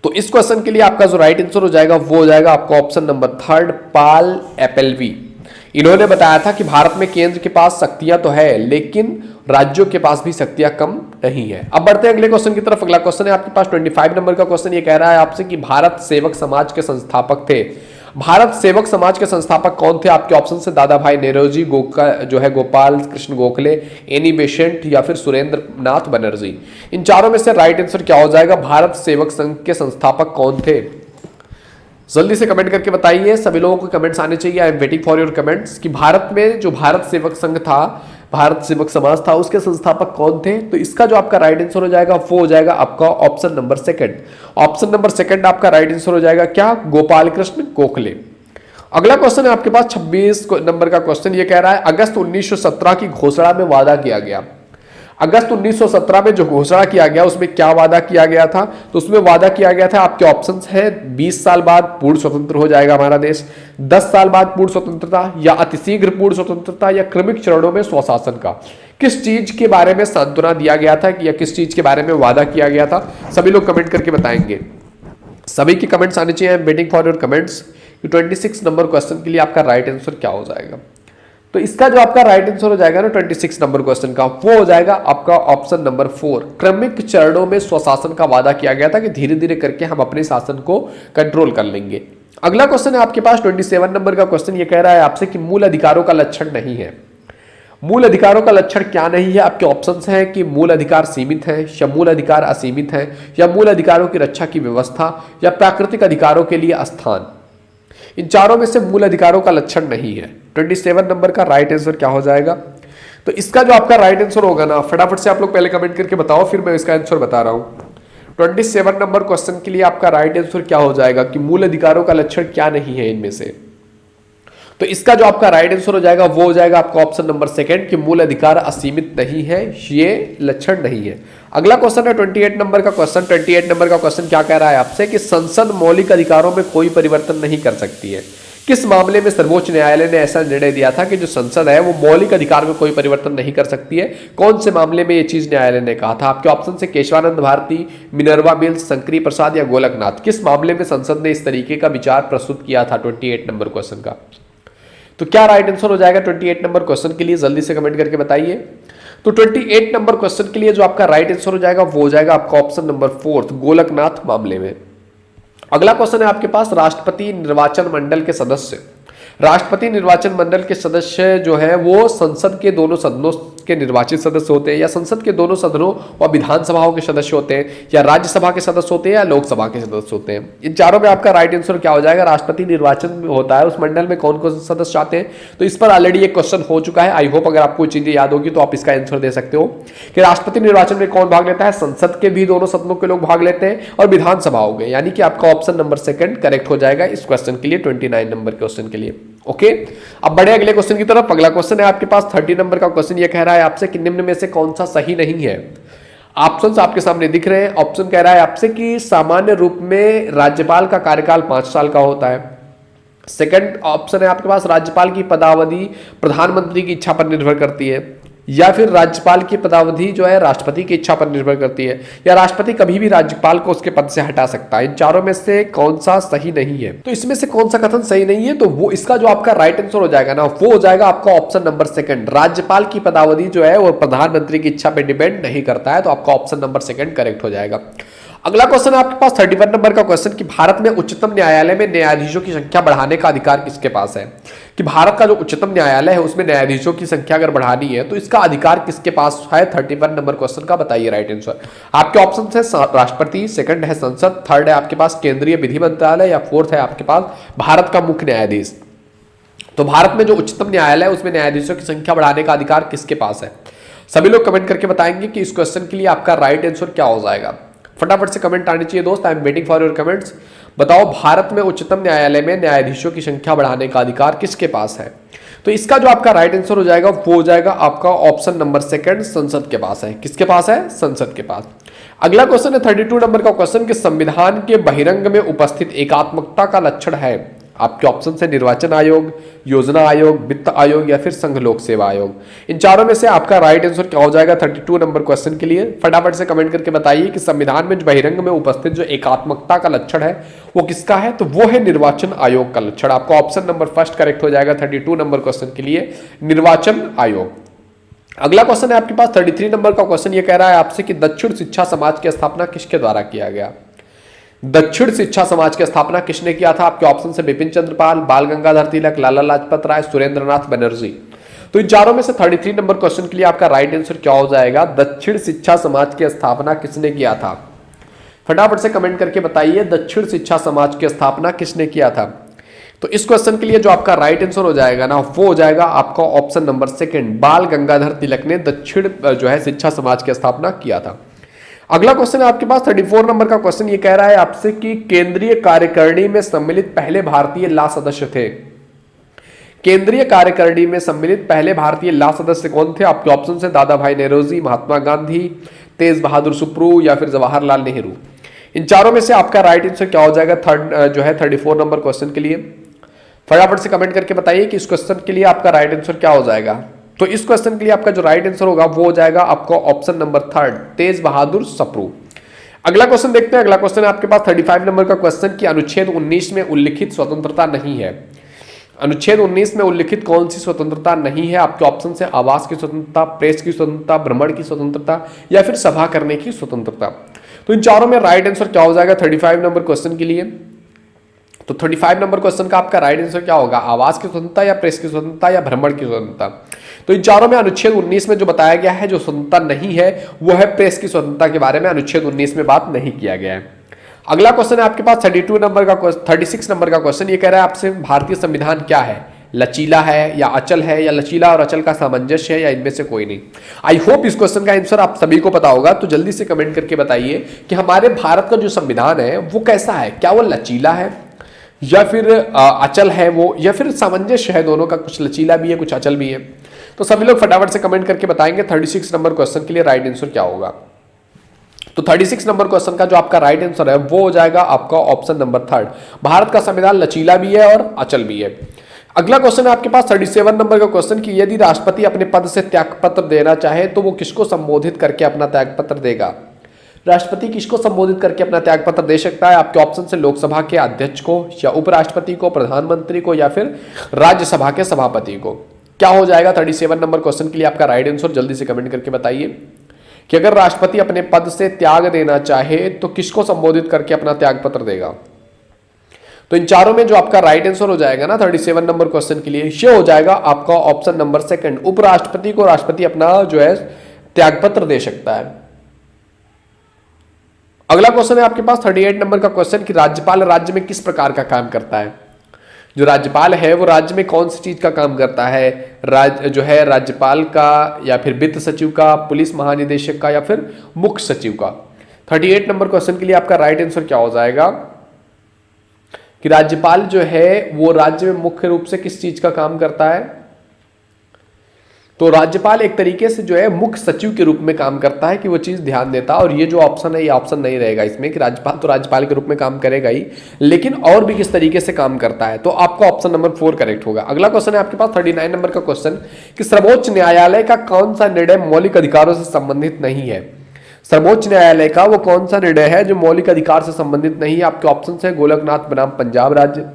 तो इस क्वेश्चन के लिए आपका जो राइट आंसर हो जाएगा वो हो जाएगा आपका ऑप्शन नंबर 3 पाल एपेलवी। इन्होंने बताया था कि भारत में केंद्र के पास शक्तियां तो है लेकिन राज्यों के पास भी शक्तियां कम नहीं है। अब बढ़ते हैं अगले क्वेश्चन की तरफ। अगला क्वेश्चन है आपके पास 25 नंबर का क्वेश्चन। ये कह रहा है आपसे कि भारत सेवक समाज के संस्थापक थे। भारत सेवक समाज के संस्थापक कौन थे? आपके ऑप्शन से दादा भाई नेरोजी, जो है गोपाल कृष्ण गोखले, एनी बेसेंट, या फिर सुरेंद्र नाथ बनर्जी। इन चारों में से राइट आंसर क्या हो जाएगा? भारत सेवक संघ के संस्थापक कौन थे? जल्दी से कमेंट करके बताइए। सभी लोगों को कमेंट्स आने चाहिए। I am waiting for your comments कि भारत में जो भारत सेवक संघ था, भारत सेवक समाज था, उसके संस्थापक कौन थे? तो इसका जो आपका राइट आंसर हो जाएगा वो हो जाएगा आपका ऑप्शन नंबर 2। ऑप्शन नंबर 2 आपका राइट आंसर हो जाएगा क्या? गोपाल कृष्ण गोखले। अगला क्वेश्चन है आपके पास 26 नंबर का क्वेश्चन। ये कह रहा है अगस्त 1917 की घोषणा में वादा किया गया। अगस्त 1917 में जो घोषणा किया गया उसमें क्या वादा किया गया था? तो उसमें वादा किया गया था, आपके ऑप्शंस है 20 साल बाद पूर्ण स्वतंत्र हो जाएगा हमारा देश, 10 साल बाद पूर्ण स्वतंत्रता, या अतिशीघ्र पूर्ण स्वतंत्रता, या क्रमिक चरणों में स्वशासन का। किस चीज के बारे में सांत्वना दिया गया था या किस चीज के बारे में वादा किया गया था? सभी लोग कमेंट करके बताएंगे। सभी के कमेंट्स आने चाहिए। I am waiting for your comments. 26 number question के लिए आपका राइट आंसर क्या हो जाएगा? तो इसका जो आपका राइट आंसर हो जाएगा ना 26 नंबर क्वेश्चन का, वो हो जाएगा आपका ऑप्शन नंबर 4। क्रमिक चरणों में स्वशासन का वादा किया गया था कि धीरे धीरे करके हम अपने शासन को कंट्रोल कर लेंगे। अगला क्वेश्चन है आपके पास 27 नंबर का क्वेश्चन। ये कह रहा है आपसे कि मूल अधिकारों का लक्षण नहीं है। मूल अधिकारों का लक्षण क्या नहीं है? आपके ऑप्शंस हैं कि मूल अधिकार सीमित है, या मूल अधिकार असीमित है, या मूल अधिकारों की रक्षा की व्यवस्था, या प्राकृतिक अधिकारों के लिए स्थान। इन चारों में से मूल अधिकारों का लक्षण नहीं है। 27 नंबर का राइट आंसर क्या हो जाएगा? तो इसका जो आपका राइट आंसर होगा ना, फटाफट से आप लोग पहले कमेंट करके बताओ, फिर मैं इसका आंसर बता रहा हूं। 27 नंबर क्वेश्चन के लिए आपका राइट आंसर क्या हो जाएगा कि मूल अधिकारों का लक्षण क्या नहीं है इनमें से? तो इसका जो आपका राइट आंसर हो जाएगा वो हो जाएगा आपका ऑप्शन नंबर सेकंड कि मूल अधिकार असीमित नहीं है, ये लक्षण नहीं है। अगला क्वेश्चन है 28 नंबर का क्वेश्चन। 28 नंबर का क्वेश्चन क्या कह रहा है आपसे कि संसद मौलिक अधिकारों में कोई परिवर्तन नहीं कर सकती है। किस मामले में सर्वोच्च न्यायालय ने ऐसा निर्णय दिया था कि जो संसद है वो मौलिक अधिकार में कोई परिवर्तन नहीं कर सकती है? कौन से मामले में ये चीज न्यायालय ने कहा था? आपके ऑप्शन से केशवानंद भारती, मिनर्वा मिल्स, शंकरी प्रसाद या गोलकनाथ। किस मामले में संसद ने इस तरीके का विचार प्रस्तुत किया था 28 नंबर क्वेश्चन का? तो क्या राइट आंसर हो जाएगा 28 नंबर क्वेश्चन के लिए? जल्दी से कमेंट करके बताइए। तो 28 नंबर क्वेश्चन के लिए जो आपका राइट आंसर हो जाएगा वो हो जाएगा आपका ऑप्शन नंबर 4 गोलकनाथ मामले में। अगला क्वेश्चन है आपके पास राष्ट्रपति निर्वाचन मंडल के सदस्य। राष्ट्रपति निर्वाचन मंडल के सदस्य जो है वो संसद के दोनों सदनों के निर्वाचित सदस्य होते हैं, या संसद के दोनों सदनों और विधानसभाओं के सदस्य होते हैं, या राज्यसभा के सदस्य होते हैं, या लोकसभा के सदस्य होते हैं। इन चारों में आपका राइट आंसर क्या हो जाएगा? राष्ट्रपति निर्वाचन होता है, उस मंडल में कौन कौन से सदस्य आते हैं? तो इस पर ऑलरेडी एक क्वेश्चन हो चुका है। आई होप अगर आपको चीजें याद होगी तो आप इसका आंसर दे सकते हो कि राष्ट्रपति निर्वाचन में कौन भाग लेता है? संसद के भी दोनों सदनों के लोग भाग लेते हैं और विधानसभाओं के, यानी कि आपका ऑप्शन नंबर सेकंड करेक्ट हो जाएगा इस क्वेश्चन के लिए, 29 नंबर क्वेश्चन के लिए। ओके, अब बढ़े अगले क्वेश्चन की तरफ। अगला क्वेश्चन है आपके पास 30 नंबर का क्वेश्चन। ये कह रहा है आपसे कि निम्न में से कौन सा सही नहीं है? ऑप्शंस आपके सामने दिख रहे हैं। ऑप्शन कह रहा है आपसे कि सामान्य रूप में राज्यपाल का कार्यकाल 5 साल का होता है। सेकंड ऑप्शन है आपके पास राज्यपाल की पदावधि प्रधानमंत्री की इच्छा पर निर्भर करती है, या फिर राज्यपाल की पदावधि जो है राष्ट्रपति की इच्छा पर निर्भर करती है, या राष्ट्रपति कभी भी राज्यपाल को उसके पद से हटा सकता है। इन चारों में से कौन सा सही नहीं है? तो इसमें से कौन सा कथन सही नहीं है? तो वो इसका जो आपका राइट आंसर हो जाएगा ना वो हो जाएगा आपका ऑप्शन नंबर सेकंड। राज्यपाल की पदावधि जो है वो प्रधानमंत्री की इच्छा पर डिपेंड नहीं करता है, तो आपका ऑप्शन नंबर सेकंड करेक्ट हो जाएगा। अगला क्वेश्चन है आपके पास 31 नंबर का क्वेश्चन कि भारत में उच्चतम न्यायालय में न्यायाधीशों की संख्या बढ़ाने का अधिकार किसके पास है? कि भारत का जो उच्चतम न्यायालय है उसमें न्यायाधीशों की संख्या अगर बढ़ानी है तो इसका अधिकार किसके पास है? 31 नंबर क्वेश्चन का बताइए राइट आंसर। आपके ऑप्शन है राष्ट्रपति, सेकंड है संसद, थर्ड है आपके पास केंद्रीय विधि मंत्रालय, या फोर्थ है आपके पास भारत का मुख्य न्यायाधीश। तो भारत में जो उच्चतम न्यायालय है उसमें न्यायाधीशों की संख्या बढ़ाने का अधिकार किसके पास है? सभी लोग कमेंट करके बताएंगे कि इस क्वेश्चन के लिए आपका राइट आंसर क्या हो जाएगा। फटाफट से कमेंट आने चाहिए दोस्त। I am waiting for your comments. बताओ भारत में उच्चतम न्यायालय में न्यायाधीशों की संख्या बढ़ाने का अधिकार किसके पास है? तो इसका जो आपका राइट आंसर हो जाएगा वो हो जाएगा आपका ऑप्शन नंबर सेकंड संसद के पास है। किसके पास है? संसद के पास। अगला क्वेश्चन है 32 नंबर का क्वेश्चन कि संविधान के बहिरंग में उपस्थित एकात्मकता का लक्षण है। आपके ऑप्शन है निर्वाचन आयोग, योजना आयोग, वित्त आयोग, या फिर संघ लोक सेवा आयोग। इन चारों में से आपका राइट आंसर क्या हो जाएगा 32 नंबर क्वेश्चन के लिए? फटाफट से कमेंट करके बताइए कि संविधान में जो बहिरंग में उपस्थित जो एकात्मकता का लक्षण है वो किसका है? तो वो है निर्वाचन आयोग का लक्षण। आपका ऑप्शन नंबर फर्स्ट करेक्ट हो जाएगा 32 नंबर क्वेश्चन के लिए, निर्वाचन आयोग। अगला क्वेश्चन है आपके पास 33 नंबर का क्वेश्चन। ये कह रहा है आपसे कि दक्षिण शिक्षा समाज की स्थापना किसके द्वारा किया गया? दक्षिण शिक्षा समाज की स्थापना किसने किया था? आपके ऑप्शन से बिपिन चंद्रपाल, बाल गंगाधर तिलक, लाला लाजपत राय, सुरेंद्रनाथ बनर्जी। तो इन चारों में से 33 नंबर क्वेश्चन के लिए आपका राइट आंसर क्या हो जाएगा? दक्षिण शिक्षा समाज की स्थापना किसने किया था? फटाफट से कमेंट करके बताइए दक्षिण शिक्षा समाज की स्थापना किसने किया था? तो इस क्वेश्चन के लिए जो आपका राइट आंसर हो जाएगा ना वो हो जाएगा आपका ऑप्शन नंबर सेकंड, बाल गंगाधर तिलक ने दक्षिण जो है शिक्षा समाज की स्थापना किया था। अगला क्वेश्चन है आपके पास 34 नंबर का क्वेश्चन। ये कह रहा है आपसे कि केंद्रीय कार्यकारिणी में सम्मिलित पहले भारतीय ला सदस्य थे। केंद्रीय कार्यकारिणी में सम्मिलित पहले भारतीय ला सदस्य कौन थे? आपके ऑप्शन है दादा भाई नौरोजी, महात्मा गांधी, तेज बहादुर सुप्रू, या फिर जवाहरलाल नेहरू। इन चारों में से आपका राइट आंसर क्या हो जाएगा जो है 34 नंबर क्वेश्चन के लिए? फटाफट से कमेंट करके बताइए कि इस क्वेश्चन के लिए आपका राइट आंसर क्या हो जाएगा। तो इस क्वेश्चन के लिए आपका जो राइट आंसर होगा वो हो जाएगा आपका ऑप्शन नंबर थर्ड, तेज बहादुर सप्रू। अगला क्वेश्चन देखते हैं। अगला क्वेश्चन है आपके पास 35 नंबर का क्वेश्चन कि अनुच्छेद 19 में उल्लिखित स्वतंत्रता नहीं है। अनुच्छेद 19 में उल्लिखित कौन सी स्वतंत्रता नहीं है? आपके ऑप्शन है आवास की स्वतंत्रता, प्रेस की स्वतंत्रता, भ्रमण की स्वतंत्रता, या फिर सभा करने की स्वतंत्रता। तो इन चारों में राइट आंसर क्या हो जाएगा 35 नंबर क्वेश्चन के लिए? तो 35 नंबर क्वेश्चन का आपका राइट आंसर क्या होगा? आवास की स्वतंत्रता, या प्रेस की स्वतंत्रता, या भ्रमण की स्वतंत्रता। तो इन चारों में अनुच्छेद 19 में जो बताया गया है जो स्वतंत्रता नहीं है वो है प्रेस की स्वतंत्रता के बारे में, अनुच्छेद 19 में बात नहीं किया गया है। अगला क्वेश्चन है आपके पास 36 नंबर का क्वेश्चन। ये कह रहा है आपसे भारतीय संविधान क्या है, लचीला है या अचल है, या लचीला और अचल का सामंजस्य है, या इनमें से कोई नहीं। आई होप इस क्वेश्चन का आंसर आप सभी को पता होगा, तो जल्दी से कमेंट करके बताइए कि हमारे भारत का जो संविधान है वो कैसा है, क्या वो लचीला है या फिर अचल है वो, या फिर सामंजस्य है दोनों का, कुछ लचीला भी है कुछ अचल भी है। तो सभी लोग फटाफट से कमेंट करके बताएंगे 36 नंबर क्वेश्चन के लिए राइट आंसर क्या होगा। तो 36 नंबर क्वेश्चन का जो आपका राइट आंसर है वो हो जाएगा आपका ऑप्शन नंबर 3, भारत का संविधान लचीला भी है और अचल भी है। अगला क्वेश्चन है आपके पास 37 नंबर का क्वेश्चन कि यदि राष्ट्रपति अपने पद से त्यागपत्र देना चाहे तो वो किसको संबोधित करके अपना त्यागपत्र देगा। राष्ट्रपति किसको संबोधित करके अपना त्यागपत्र दे सकता है? आपके ऑप्शन से लोकसभा के अध्यक्ष को, या उपराष्ट्रपति को, प्रधानमंत्री को, या फिर राज्यसभा के सभापति को। क्या हो जाएगा 37 नंबर क्वेश्चन के लिए आपका राइट आंसर, जल्दी से कमेंट करके बताइए कि अगर राष्ट्रपति अपने पद से त्याग देना चाहे तो किसको संबोधित करके अपना त्यागपत्र देगा। तो इन चारों में जो आपका राइट आंसर हो जाएगा ना 37 नंबर क्वेश्चन के लिए, ये हो जाएगा आपका ऑप्शन नंबर 2, उपराष्ट्रपति को राष्ट्रपति अपना जो है त्यागपत्र दे सकता है। अगला क्वेश्चन है आपके पास 38 नंबर का क्वेश्चन कि राज्यपाल राज्य में किस प्रकार का काम करता है। जो राज्यपाल है वो राज्य में कौन सी चीज का काम करता है, जो है राज्यपाल का, या फिर वित्त सचिव का, पुलिस महानिदेशक का, या फिर मुख्य सचिव का। 38 नंबर क्वेश्चन के लिए आपका राइट आंसर क्या हो जाएगा कि राज्यपाल जो है वो राज्य में मुख्य रूप से किस चीज का काम करता है। तो राज्यपाल एक तरीके से जो है मुख्य सचिव के रूप में काम करता है कि वो चीज ध्यान देता है। और ये जो ऑप्शन है ये ऑप्शन नहीं रहेगा इसमें कि राज्यपाल तो राज्यपाल के रूप में काम करेगा ही, लेकिन और भी किस तरीके से काम करता है। तो आपका ऑप्शन नंबर 4 करेक्ट होगा। अगला क्वेश्चन है आपके पास 39 नंबर का क्वेश्चन कि सर्वोच्च न्यायालय का कौन सा निर्णय मौलिक अधिकारों से संबंधित नहीं है। सर्वोच्च न्यायालय का वो कौन सा निर्णय है जो मौलिक अधिकार से संबंधित नहीं है। आपके ऑप्शन है गोलकनाथ बनाम पंजाब राज्य,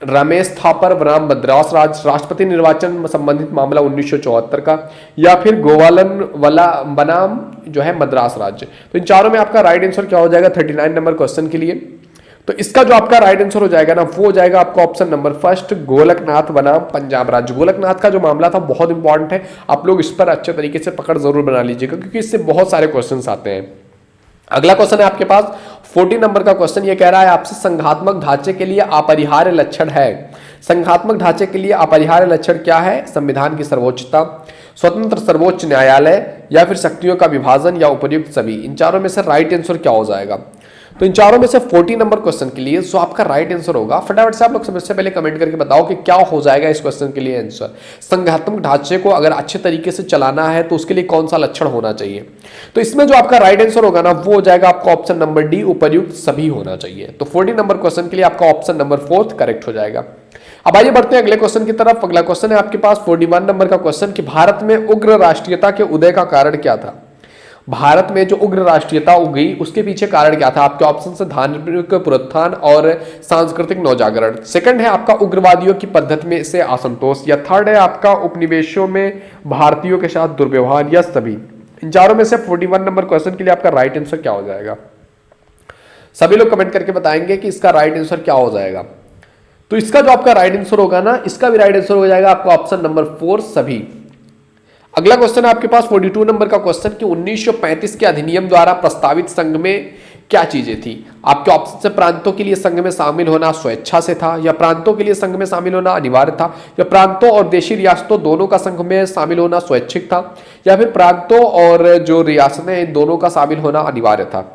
रमेश थापर बनाम मद्रास राज्य, राष्ट्रपति निर्वाचन संबंधित मामला 1974 का, या फिर गोवालन वाला बनाम जो है मद्रास राज्य। तो इन चारों में आपका राइट आंसर क्या हो जाएगा 39 नंबर क्वेश्चन के लिए। तो इसका जो आपका राइट आंसर हो जाएगा ना वो हो जाएगा आपका ऑप्शन नंबर 1, गोलकनाथ बनाम पंजाब राज्य। गोलकनाथ का जो मामला था बहुत इंपॉर्टेंट है, आप लोग इस पर अच्छे तरीके से पकड़ जरूर बना लीजिएगा क्योंकि इससे बहुत सारे क्वेश्चन आते हैं। अगला क्वेश्चन है आपके पास 40 नंबर का क्वेश्चन। ये कह रहा है आपसे संघात्मक ढांचे के लिए अपरिहार्य लक्षण है। संघात्मक ढांचे के लिए अपरिहार्य लक्षण क्या है? संविधान की सर्वोच्चता, स्वतंत्र सर्वोच्च न्यायालय, या फिर शक्तियों का विभाजन, या उपर्युक्त सभी। इन चारों में से राइट आंसर क्या हो जाएगा? तो इन चारों में से 40 नंबर क्वेश्चन के लिए जो आपका राइट आंसर होगा, फटाफट से आप लोग सबसे पहले कमेंट करके बताओ कि क्या हो जाएगा इस क्वेश्चन के लिए आंसर। संघात्मक ढांचे को अगर अच्छे तरीके से चलाना है तो उसके लिए कौन सा लक्षण होना चाहिए। तो इसमें जो आपका राइट आंसर होगा ना वो हो जाएगा आपका ऑप्शन नंबर डी, उपर्युक्त सभी होना चाहिए। तो 40 नंबर क्वेश्चन के लिए आपका ऑप्शन नंबर 4 करेक्ट हो जाएगा। अब आइए बढ़ते हैं अगले क्वेश्चन की तरफ। अगला क्वेश्चन है आपके पास 41 नंबर का क्वेश्चन कि भारत में उग्र राष्ट्रीयता के उदय का कारण क्या था। भारत में जो उग्र राष्ट्रीयता उगी उसके पीछे कारण क्या था? आपके ऑप्शन से धार्मिक पुनरुत्थान और सांस्कृतिक नवजागरण। सेकंड है आपका उग्रवादियों की पद्धति में से असंतोष, या थर्ड है आपका उपनिवेशों में भारतीयों के साथ दुर्व्यवहार, या सभी। इन चारों में से 41 नंबर क्वेश्चन के लिए आपका राइट आंसर क्या हो जाएगा? सभी लोग कमेंट करके बताएंगे कि इसका राइट आंसर क्या हो जाएगा। तो इसका जो आपका राइट आंसर होगा ना, इसका भी राइट आंसर हो जाएगा आपका ऑप्शन नंबर 4 सभी। अगला क्वेश्चन है आपके पास 42 नंबर का क्वेश्चन कि 1935 के अधिनियम द्वारा प्रस्तावित संघ में क्या चीजें थी। आपके ऑप्शन से प्रांतों के लिए संघ में शामिल होना स्वेच्छा से था, या प्रांतों के लिए संघ में शामिल होना अनिवार्य था, या प्रांतों और देशी रियासतों दोनों का संघ में शामिल होना स्वैच्छिक था, या फिर प्रांतों और जो रियासतें इन दोनों का शामिल होना अनिवार्य था।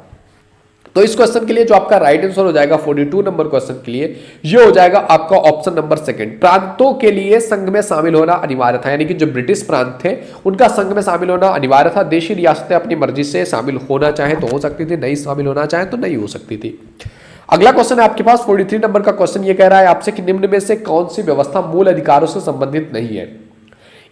तो इस क्वेश्चन के लिए जो आपका राइट आंसर हो जाएगा 42 नंबर क्वेश्चन के लिए ये हो जाएगा आपका ऑप्शन नंबर 2, प्रांतों के लिए संघ में शामिल होना अनिवार्य था। यानी कि जो ब्रिटिश प्रांत थे उनका संघ में शामिल होना अनिवार्य था। देशी रियासतें अपनी मर्जी से शामिल होना चाहे तो हो सकती थी, नहीं शामिल होना चाहे तो नहीं हो सकती थी। अगला क्वेश्चन है आपके पास 43 नंबर का क्वेश्चन। ये कह रहा है आपसे कि निम्न में से कौन सी व्यवस्था मूल अधिकारों से संबंधित नहीं है।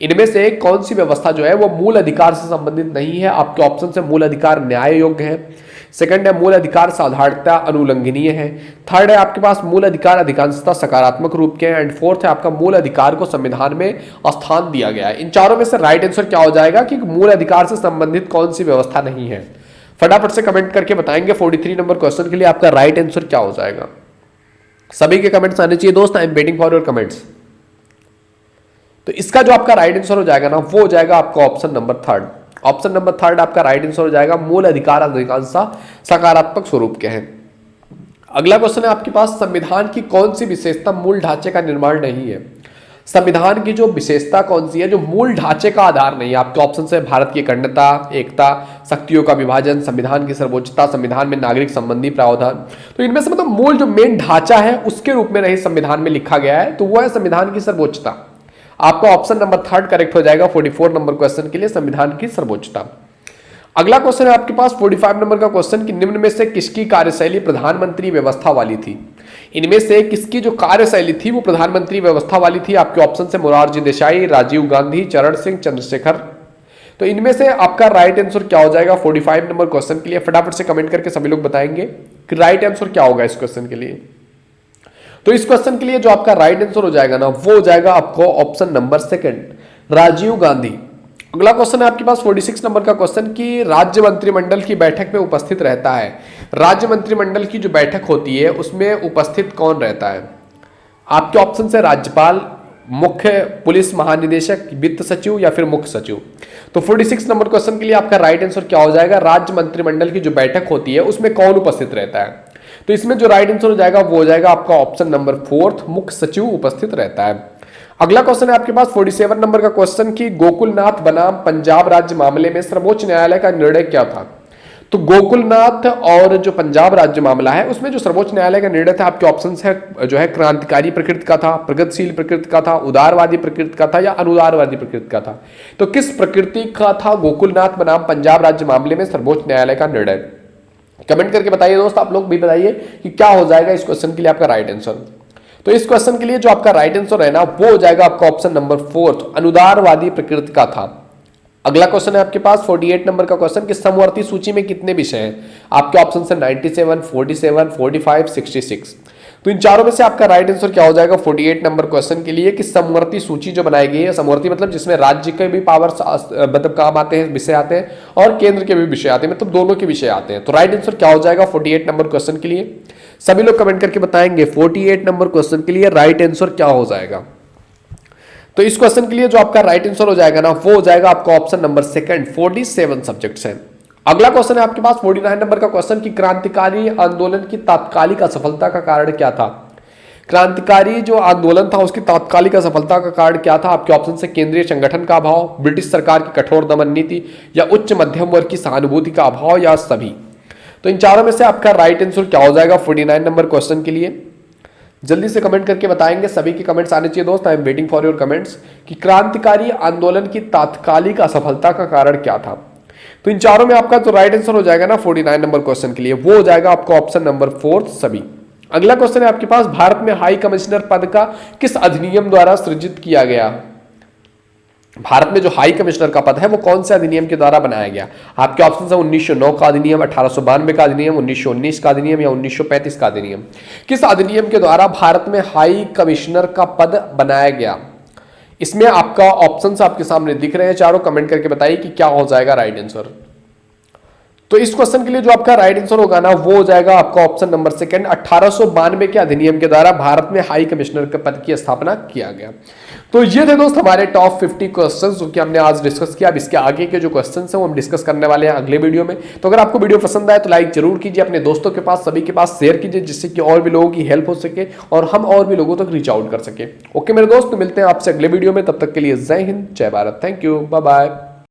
इनमें से कौन सी व्यवस्था जो है वो मूल अधिकार से संबंधित नहीं है। आपके ऑप्शन से मूल अधिकार न्याय योग्य है, सेकंड है मूल अधिकार साधारणता अनुलंघनीय है, थर्ड है आपके पास मूल अधिकार अधिकांशतः सकारात्मक रूप के हैं, एंड फोर्थ है आपका मूल अधिकार को संविधान में स्थान दिया गया है। इन चारों में से राइट आंसर क्या हो जाएगा कि मूल अधिकार से संबंधित कौन सी व्यवस्था नहीं है। फटाफट से कमेंट करके बताएंगे 43 नंबर क्वेश्चन के लिए आपका राइट आंसर क्या हो जाएगा। सभी के कमेंट्स आने चाहिए दोस्त, I am waiting for your comments. तो इसका जो आपका राइट आंसर हो जाएगा ना वो हो जाएगा आपका option number third. Option number third आपका राइट आंसर हो जाएगा। मूल अधिकार अधिकांशतः सकारात्मक स्वरूप के हैं। अगला क्वेश्चन है आपके पास, संविधान की कौन सी विशेषता मूल ढांचे का निर्माण नहीं है? संविधान की जो विशेषता कौन सी है जो मूल ढांचे का आधार नहीं है? आपके ऑप्शन है भारत की अखंडता, एकता, शक्तियों का विभाजन, संविधान की सर्वोच्चता, संविधान में नागरिक संबंधी प्रावधान। तो इनमें से मतलब मूल जो मेन ढांचा है उसके रूप में नहीं संविधान में लिखा गया है, तो वो है संविधान की सर्वोच्चता। आपका ऑप्शन नंबर थर्ड करेक्ट हो जाएगा 44 नंबर क्वेश्चन के लिए, संविधान की सर्वोच्चता। अगला क्वेश्चन है आपके पास 45 नंबर का क्वेश्चन कि निम्न में से किसकी कार्यशैली प्रधानमंत्री व्यवस्था वाली थी? इनमें से किसकी जो कार्यशैली थी वो प्रधानमंत्री व्यवस्था वाली थी? आपके ऑप्शन से मोरारजी देसाई, राजीव गांधी, चरण सिंह, चंद्रशेखर। तो इनमें से आपका राइट आंसर क्या हो जाएगा 45 नंबर क्वेश्चन के लिए? फटाफट से कमेंट करके सभी लोग बताएंगे कि राइट आंसर क्या होगा इस क्वेश्चन के लिए। तो इस क्वेश्चन के लिए जो आपका राइट आंसर हो जाएगा ना वो हो जाएगा आपको option number second, Rajiv Gandhi. अगला क्वेश्चन है आपके पास 46 नंबर का क्वेश्चन कि राज्य मंत्रिमंडल की बैठक में उपस्थित रहता है। राज्य मंत्रिमंडल की जो बैठक होती है उसमें उपस्थित कौन रहता है? आपके ऑप्शन है राज्यपाल, मुख्य पुलिस महानिदेशक, वित्त सचिव या फिर मुख्य सचिव। तो 46 नंबर क्वेश्चन के लिए आपका राइट आंसर क्या हो जाएगा? राज्य मंत्रिमंडल की जो बैठक होती है उसमें कौन उपस्थित रहता है? तो इसमें जो राइट आंसर हो जाएगा वो हो जाएगा आपका ऑप्शन नंबर फोर्थ, मुख्य सचिव उपस्थित रहता है। अगला क्वेश्चन है आपके पास 47 नंबर का क्वेश्चन कि गोकुलनाथ बनाम पंजाब राज्य मामले में सर्वोच्च न्यायालय का निर्णय क्या था? तो गोकुलनाथ और जो पंजाब राज्य मामला है उसमें जो सर्वोच्च न्यायालय का निर्णय था आपके ऑप्शन है जो है क्रांतिकारी प्रकृति का था, प्रगतिशील प्रकृति का था, उदारवादी प्रकृति का था या अनुदारवादी प्रकृति का था? तो किस प्रकृति का था गोकुलनाथ बनाम पंजाब राज्य मामले में सर्वोच्च न्यायालय का निर्णय? कमेंट करके बताइए दोस्त, आप लोग भी बताइए कि क्या हो जाएगा इस क्वेश्चन के लिए आपका राइट आंसर। तो इस क्वेश्चन के लिए जो आपका राइट आंसर है ना वो हो जाएगा आपका ऑप्शन नंबर फोर्थ, अनुदारवादी प्रकृति का था। अगला क्वेश्चन है आपके पास 48 नंबर का क्वेश्चन कि समवर्ती सूची में कितने विषय हैं? आपके ऑप्शन है 97, 47, 45, 66। तो इन चारों में से आपका राइट आंसर क्या हो जाएगा 48 नंबर क्वेश्चन के लिए कि समवर्ती सूची जो बनाई गई है, समवर्ती मतलब जिसमें राज्य के भी पावर मतलब काम आते हैं, विषय आते हैं और केंद्र के भी विषय आते हैं, मतलब दोनों के विषय आते हैं। तो राइट आंसर क्या हो जाएगा 48 नंबर क्वेश्चन के लिए? सभी लोग कमेंट करके बताएंगे 48 नंबर क्वेश्चन के लिए राइट आंसर क्या हो जाएगा। तो इस क्वेश्चन के लिए जो आपका राइट आंसर हो जाएगा ना वो हो जाएगा आपका ऑप्शन नंबर सेकंड, 47 सब्जेक्ट्स हैं। अगला क्वेश्चन है आपके पास 49 नंबर का क्वेश्चन कि क्रांतिकारी आंदोलन की तात्कालिक असफलता का कारण क्या था? क्रांतिकारी जो आंदोलन था उसकी तात्कालिक असफलता का कारण क्या था? आपके ऑप्शन से केंद्रीय संगठन का अभाव, ब्रिटिश सरकार की कठोर दमन नीति या उच्च मध्यम वर्ग की सहानुभूति का अभाव या सभी। तो इन चारों में से आपका राइट आंसर क्या हो जाएगा 49 नंबर क्वेश्चन के लिए? जल्दी से कमेंट करके बताएंगे, सभी के कमेंट्स आने चाहिए दोस्त। I am waiting for your comments कि क्रांतिकारी आंदोलन की तात्कालिक असफलता का कारण क्या था। तो इन चारों में आपका जो राइट आंसर हो जाएगा ना 49 नंबर क्वेश्चन के लिए वो हो जाएगा आपका ऑप्शन नंबर फोर्थ, सभी। अगला क्वेश्चन है आपके पास भारत में हाई कमिश्नर पद का किस अधिनियम द्वारा सृजित किया गया? भारत में जो हाई कमिश्नर का पद है वो कौन से अधिनियम के द्वारा बनाया गया? आपके ऑप्शन है 1909 का अधिनियम, 1892 का अधिनियम, 1919 का अधिनियम या 1935 का अधिनियम। किस अधिनियम के द्वारा भारत में हाई कमिश्नर का पद बनाया गया? इसमें आपका ऑप्शंस आपके सामने दिख रहे हैं चारों, कमेंट करके बताइए कि क्या हो जाएगा राइट आंसर। तो इस क्वेश्चन के लिए जो आपका राइट आंसर होगा ना वो हो जाएगा आपका ऑप्शन नंबर सेकंड, 1892 के अधिनियम के द्वारा भारत में हाई कमिश्नर के पद की स्थापना किया गया। तो ये थे दोस्त हमारे टॉप 50 क्वेश्चंस जो कि हमने आज डिस्कस किया। अब इसके आगे के जो क्वेश्चंस हैं वो हम डिस्कस करने वाले हैं अगले वीडियो में। तो अगर आपको वीडियो पसंद आए तो लाइक जरूर कीजिए, अपने दोस्तों के पास सभी के पास शेयर कीजिए जिससे कि और भी लोगों की हेल्प हो सके और हम और भी लोगों तक रीच आउट कर सके। ओके मेरे दोस्त, तो मिलते हैं आपसे अगले वीडियो में, तब तक के लिए जय हिंद, जय Bharat, thank you, bye bye.